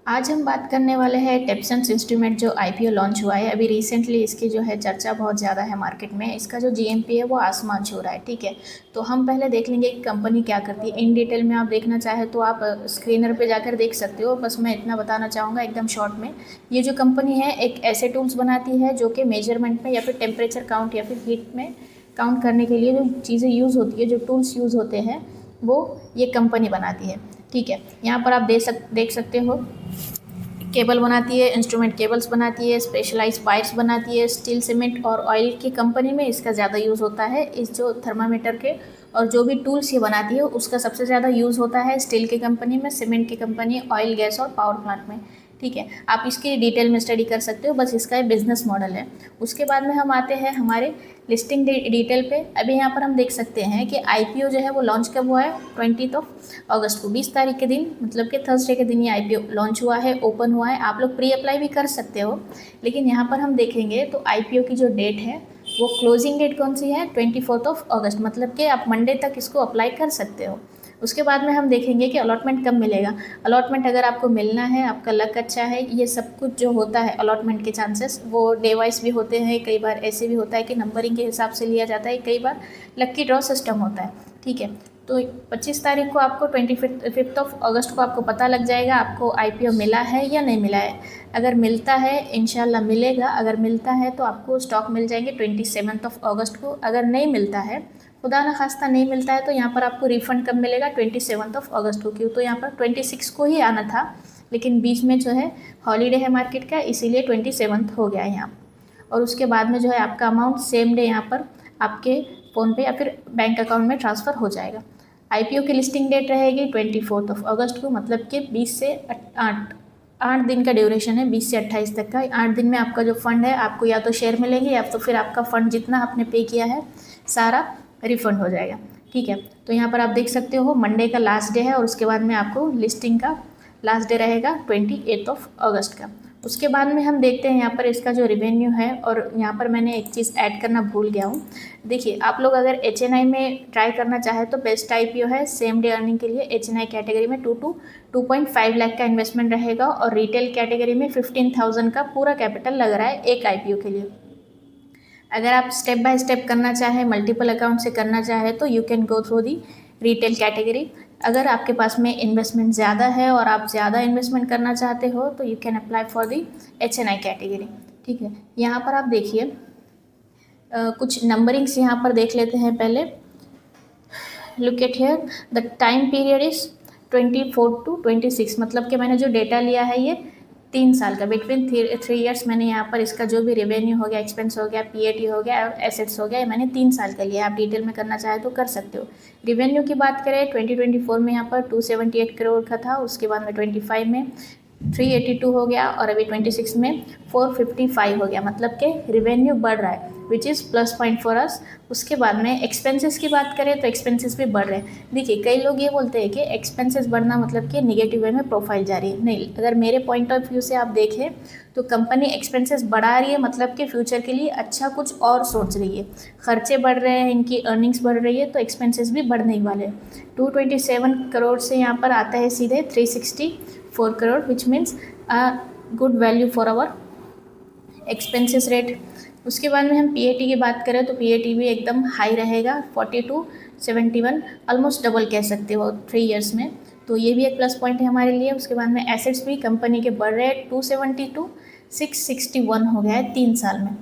आज हम बात करने वाले हैं टेप्सन इंस्ट्रूमेंट जो आईपीओ लॉन्च हुआ है। अभी रिसेंटली इसकी जो है चर्चा बहुत ज़्यादा है मार्केट में। इसका जो जीएमपी है वो आसमान छू रहा है। ठीक है, तो हम पहले देख लेंगे कि कंपनी क्या करती है। इन डिटेल में आप देखना चाहे तो आप स्क्रीनर पे जाकर देख सकते हो। बस मैं इतना बताना चाहूँगा एकदम शॉर्ट में। ये जो कंपनी है एक ऐसे टूल्स बनाती है जो कि मेजरमेंट में या फिर टेम्परेचर काउंट या फिर हीट में काउंट करने के लिए जो चीज़ें यूज़ होती है, जो टूल्स यूज़ होते हैं, वो ये कंपनी बनाती है। ठीक है, यहाँ पर आप देख सकते हो केबल बनाती है, इंस्ट्रूमेंट केबल्स बनाती है, स्पेशलाइज्ड वायर्स बनाती है। स्टील, सीमेंट और ऑयल की कंपनी में इसका ज़्यादा यूज़ होता है। इस जो थर्मामीटर के और जो भी टूल्स ये बनाती है उसका सबसे ज़्यादा यूज़ होता है स्टील की कंपनी में, सीमेंट की कंपनी, ऑयल, गैस और पावर प्लांट में। ठीक है, आप इसकी डिटेल में स्टडी कर सकते हो। बस इसका एक बिजनेस मॉडल है। उसके बाद में हम आते हैं हमारे लिस्टिंग डिटेल पे। अभी यहाँ पर हम देख सकते हैं कि आईपीओ जो है वो लॉन्च कब हुआ है, 20 अगस्त को, 20 तारीख के दिन, मतलब कि थर्सडे के दिन ये आईपीओ लॉन्च हुआ है, ओपन हुआ है। आप लोग प्री अप्लाई भी कर सकते हो, लेकिन यहाँ पर हम देखेंगे तो आईपीओ की जो डेट है वो क्लोजिंग डेट कौन सी है, 24 अगस्त, मतलब कि आप मंडे तक इसको अप्लाई कर सकते हो। उसके बाद में हम देखेंगे कि अलॉटमेंट कब मिलेगा। अलॉटमेंट अगर आपको मिलना है, आपका लक अच्छा है, ये सब कुछ जो होता है अलॉटमेंट के चांसेस वो डे वाइज भी होते हैं। कई बार ऐसे भी होता है कि नंबरिंग के हिसाब से लिया जाता है, कई बार लक्की ड्रॉ सिस्टम होता है। ठीक है, तो 25 तारीख को आपको 25 अगस्त को आपको पता लग जाएगा आपको आईपीओ मिला है या नहीं मिला है। अगर मिलता है, इंशाल्लाह मिलेगा, अगर मिलता है तो आपको स्टॉक मिल जाएंगे 27 अगस्त को। अगर नहीं मिलता है, खुदा न खास्ता नहीं मिलता है, तो यहाँ पर आपको रिफ़ंड कब मिलेगा, 27 अगस्त को। क्यों, तो यहाँ पर 26 को ही आना था, लेकिन बीच में जो है हॉलीडे है मार्केट का, इसीलिए 27 हो गया है यहाँ। और उसके बाद में जो है आपका अमाउंट सेम डे यहाँ पर आपके फ़ोन पे या फिर बैंक अकाउंट में ट्रांसफ़र हो जाएगा। आईपीओ की लिस्टिंग डेट रहेगी 24 अगस्त को, मतलब कि 20 से 8 दिन का ड्यूरेशन है, 20 से 28 तक का। 8 दिन में आपका जो फंड है, आपको या तो शेयर मिलेंगे या तो फिर आपका फ़ंड जितना आपने पे किया है सारा रिफ़ंड हो जाएगा। ठीक है, तो यहाँ पर आप देख सकते हो मंडे का लास्ट डे है और उसके बाद में आपको लिस्टिंग का लास्ट डे रहेगा 28 अगस्त का। उसके बाद में हम देखते हैं यहाँ पर इसका जो रिवेन्यू है, और यहाँ पर मैंने एक चीज़ ऐड करना भूल गया हूँ। देखिए, आप लोग अगर एचएनआई में ट्राई करना चाहे तो बेस्ट आईपीओ है सेम डे अर्निंग के लिए। एचएनआई कैटेगरी में 2.5 लाख का इन्वेस्टमेंट रहेगा और रिटेल कैटेगरी में 15,000 का पूरा कैपिटल लग रहा है एक आईपीओ के लिए। अगर आप स्टेप बाय स्टेप करना चाहें, मल्टीपल अकाउंट से करना चाहें, तो you can go through the retail category. अगर आपके पास में इन्वेस्टमेंट ज़्यादा है और आप ज़्यादा इन्वेस्टमेंट करना चाहते हो तो you can apply for the HNI category. ठीक है, यहाँ पर आप देखिए कुछ नंबरिंग्स यहाँ पर देख लेते हैं पहले। Look at here, the time period is 24 to 26, मतलब कि मैंने जो डेटा लिया है ये 3 साल का, बिटवीन 3 ईयर्स मैंने यहाँ पर इसका जो भी रेवेन्यू हो गया, एक्सपेंस हो गया, पीएटी हो गया, एसेट्स हो गया, मैंने 3 साल का लिया। आप डिटेल में करना चाहे तो कर सकते हो। रेवेन्यू की बात करें 2024 में यहाँ पर 278 करोड़ का था, उसके बाद में 25 में 382 हो गया और अभी 26 में 455 हो गया, मतलब कि रिवेन्यू बढ़ रहा है, which is plus point for us. उसके बाद में एक्सपेंसेस की बात करें तो एक्सपेंसेस भी बढ़ रहे हैं। देखिए, कई लोग ये बोलते हैं कि एक्सपेंसेस बढ़ना मतलब कि निगेटिव वे में प्रोफाइल जा रही है। नहीं, अगर मेरे पॉइंट ऑफ व्यू से आप देखें तो कंपनी एक्सपेंसेस बढ़ा रही है, मतलब कि फ्यूचर के लिए अच्छा कुछ और सोच रही है। खर्चे बढ़ रहे हैं, इनकी अर्निंग्स बढ़ रही है, तो एक्सपेंसेस भी बढ़ने ही वाले हैं। 227 करोड़ से यहाँ पर आता है सीधे 364 crore, which means a good value for our expenses rate. उसके बाद में हम पीएटी की बात करें तो पीएटी भी एकदम हाई रहेगा, 4271, ऑलमोस्ट डबल कह सकते हो 3 ईयर्स में, तो ये भी एक प्लस पॉइंट है हमारे लिए। उसके बाद में एसेट्स भी कंपनी के बढ़ रहे हैं, 272 661 हो गया है 3 साल में।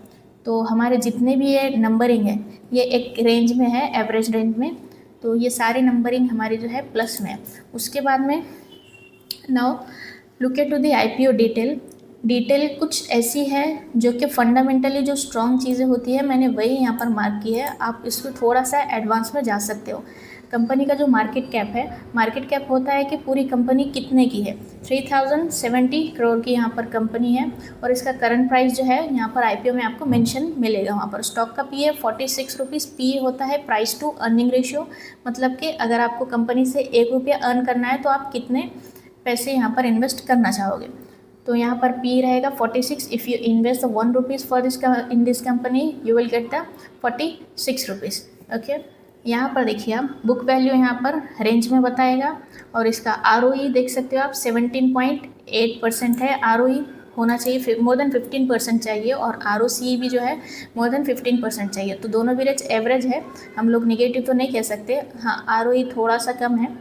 तो हमारे जितने भी ये नंबरिंग है ये एक रेंज में है, एवरेज रेंज में, तो ये सारी नंबरिंग हमारी जो है प्लस में है। उसके बाद में now look at to the IPO detail कुछ ऐसी है जो कि फंडामेंटली जो स्ट्रॉन्ग चीज़ें होती है मैंने वही यहाँ पर मार्क की है। आप इसको थोड़ा सा एडवांस में जा सकते हो। कंपनी का जो मार्केट कैप है, मार्केट कैप होता है कि पूरी कंपनी कितने की है। 3070 करोड़ की यहाँ पर कंपनी है और इसका करंट प्राइस जो है यहाँ पर आईपीओ में आपको मेंशन मिलेगा। वहाँ पर स्टॉक का पीए 46 रुपीज़ पीए होता है, प्राइस टू अर्निंग रेशियो, मतलब कि अगर आपको कंपनी से 1 रुपया अर्न करना है तो आप कितने पैसे यहाँ पर इन्वेस्ट करना चाहोगे। तो यहाँ पर पी रहेगा 46। If you invest 1 rupees for this in this company you will get the 46 rupees. Okay, यहाँ पर देखिए आप बुक वैल्यू यहाँ पर रेंज में बताएगा और इसका ROE देख सकते हो आप 17.8% है। ROE होना चाहिए, मोर देन 15% चाहिए, और ROCE भी जो है मोर देन 15% चाहिए। तो दोनों भी रेंज एवरेज है, हम लोग निगेटिव तो नहीं कह सकते। हाँ, ROE थोड़ा सा कम है।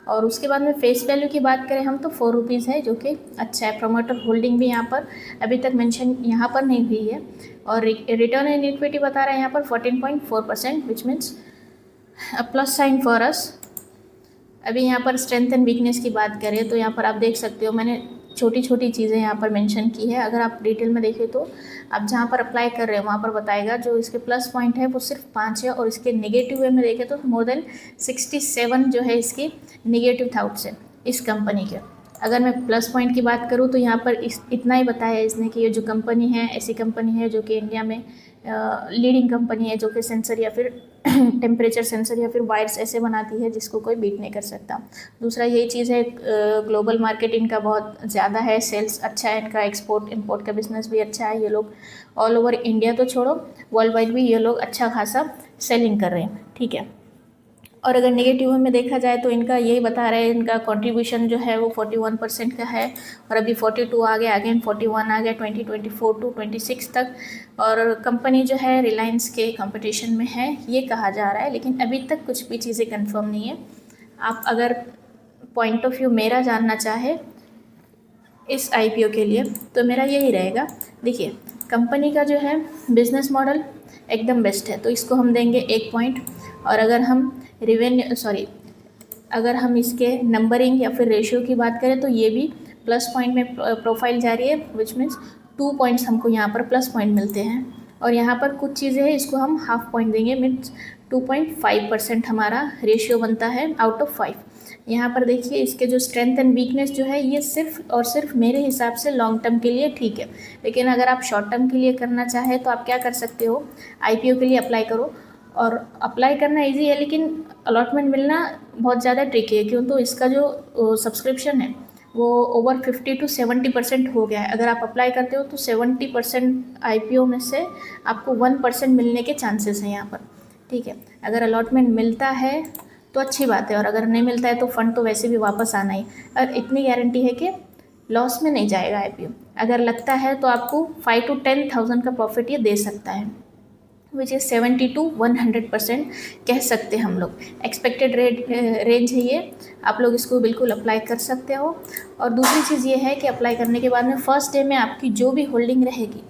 और उसके बाद में फेस वैल्यू की बात करें हम तो 4 रुपीज़ है, जो कि अच्छा है। प्रमोटर होल्डिंग भी यहाँ पर अभी तक मेंशन यहाँ पर नहीं हुई है। और रिटर्न इन इक्विटी बता रहा है यहाँ पर 14.4%, विच means a plus sign for us. अभी यहाँ पर स्ट्रेंथ एंड वीकनेस की बात करें तो यहाँ पर आप देख सकते हो, मैंने छोटी छोटी चीज़ें यहाँ पर मेंशन की है। अगर आप डिटेल में देखें तो आप जहाँ पर अप्लाई कर रहे हो वहाँ पर बताएगा। जो इसके प्लस पॉइंट है वो सिर्फ 5 है, और इसके नेगेटिव वे में देखें तो मोर देन 67 जो है इसकी नेगेटिव थाउट्स है इस कंपनी के। अगर मैं प्लस पॉइंट की बात करूँ तो यहाँ पर इतना ही बताया इसने कि ये जो कंपनी है ऐसी कंपनी है जो कि इंडिया में लीडिंग कंपनी है, जो कि सेंसर या फिर टेम्परेचर सेंसर या फिर वायर्स ऐसे बनाती है जिसको कोई बीट नहीं कर सकता। दूसरा यही चीज़ है, ग्लोबल मार्केट इनका बहुत ज़्यादा है, सेल्स अच्छा है इनका, एक्सपोर्ट इंपोर्ट का बिजनेस भी अच्छा है। ये लोग ऑल ओवर इंडिया तो छोड़ो, वर्ल्ड वाइड भी ये लोग अच्छा खासा सेलिंग कर रहे हैं, ठीक है। और अगर नेगेटिव में देखा जाए तो इनका यही बता रहे हैं, इनका कंट्रीब्यूशन जो है वो 41% का है, और अभी 42 आ गया, अगेन 41 आ गया 2024 टू 26 तक। और कंपनी जो है रिलायंस के कंपटीशन में है ये कहा जा रहा है, लेकिन अभी तक कुछ भी चीज़ें कंफर्म नहीं है। आप अगर पॉइंट ऑफ व्यू मेरा जानना चाहे इस IPO के लिए तो मेरा यही रहेगा। देखिए, कंपनी का जो है बिजनेस मॉडल एकदम बेस्ट है, तो इसको हम देंगे 1 पॉइंट। और अगर हम अगर हम इसके नंबरिंग या फिर रेशियो की बात करें तो ये भी प्लस पॉइंट में प्रोफाइल जा रही है, विच मीन्स 2 पॉइंट्स हमको यहाँ पर प्लस पॉइंट मिलते हैं। और यहाँ पर कुछ चीज़ें हैं, इसको हम हाफ पॉइंट देंगे, मीन्स 2.5% हमारा रेशियो बनता है आउट ऑफ 5। यहाँ पर देखिए इसके जो स्ट्रेंथ एंड वीकनेस जो है ये सिर्फ और सिर्फ मेरे हिसाब से लॉन्ग टर्म के लिए ठीक है, लेकिन अगर आप शॉर्ट टर्म के लिए करना चाहें तो आप क्या कर सकते हो, IPO के लिए अप्लाई करो। और अप्लाई करना इजी है, लेकिन अलॉटमेंट मिलना बहुत ज़्यादा ट्रिकी है, क्यों तो इसका जो सब्सक्रिप्शन है वो ओवर 50 to 70% हो गया है। अगर आप अप्लाई करते हो तो 70% IPO में से आपको 1% मिलने के चांसेस हैं यहाँ पर, ठीक है। अगर अलॉटमेंट मिलता है तो अच्छी बात है, और अगर नहीं मिलता है तो फंड तो वैसे भी वापस आना ही। और इतनी गारंटी है कि लॉस में नहीं जाएगा IPO। अगर लगता है तो आपको 5 to 10,000 का प्रॉफिट ये दे सकता है, विच इज़ 70 to 100% कह सकते हैं हम लोग। एक्सपेक्टेड रेंज है ये, आप लोग इसको बिल्कुल अप्लाई कर सकते हो। और दूसरी चीज़ ये है कि अप्लाई करने के बाद में फर्स्ट डे में आपकी जो भी होल्डिंग रहेगी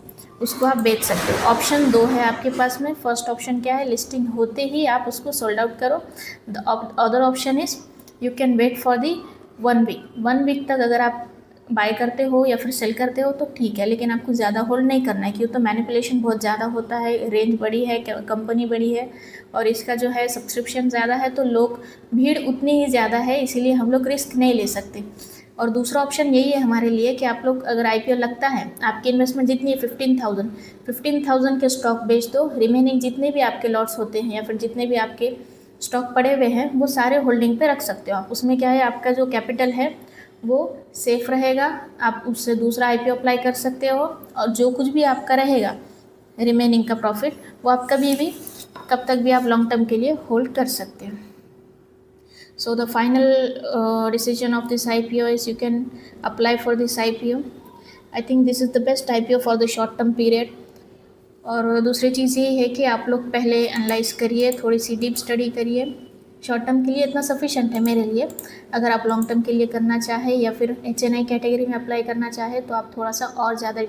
उसको आप बेच सकते हो। ऑप्शन 2 है आपके पास में। फर्स्ट ऑप्शन क्या है, लिस्टिंग होते ही आप उसको सोल्ड आउट करो। The other option is you can wait for the 1 week. 1 week तक अगर आप बाय करते हो या फिर सेल करते हो तो ठीक है, लेकिन आपको ज़्यादा होल्ड नहीं करना है, क्यों तो मैनिपुलेशन बहुत ज़्यादा होता है। रेंज बड़ी है, कंपनी बड़ी है, और इसका जो है सब्सक्रिप्शन ज़्यादा है, तो लोग भीड़ उतनी ही ज़्यादा है, इसीलिए हम लोग रिस्क नहीं ले सकते। और दूसरा ऑप्शन यही है हमारे लिए कि आप लोग अगर IPO लगता है, आपकी इन्वेस्टमेंट जितनी है 15,000 के स्टॉक बेच दो। रिमेनिंग जितने भी आपके लॉट्स होते हैं या फिर जितने भी आपके स्टॉक पड़े हुए हैं वो सारे होल्डिंग पे रख सकते हो आप। उसमें क्या है, आपका जो कैपिटल है वो सेफ रहेगा, आप उससे दूसरा IPO अप्लाई कर सकते हो, और जो कुछ भी आपका रहेगा रिमेनिंग का प्रॉफिट वो आप कभी भी कब तक भी आप लॉन्ग टर्म के लिए होल्ड कर सकते हो। So the final decision of this IPO is you can apply for this IPO. I think this is the best IPO for the short term period. और दूसरी चीज़ ये है कि आप लोग पहले एनालाइज करिए, थोड़ी सी डीप स्टडी करिए। शॉर्ट टर्म के लिए इतना सफिशेंट है मेरे लिए। अगर आप लॉन्ग टर्म के लिए करना चाहे या फिर HNI कैटेगरी में अप्लाई करना चाहे तो आप थोड़ा सा और ज़्यादा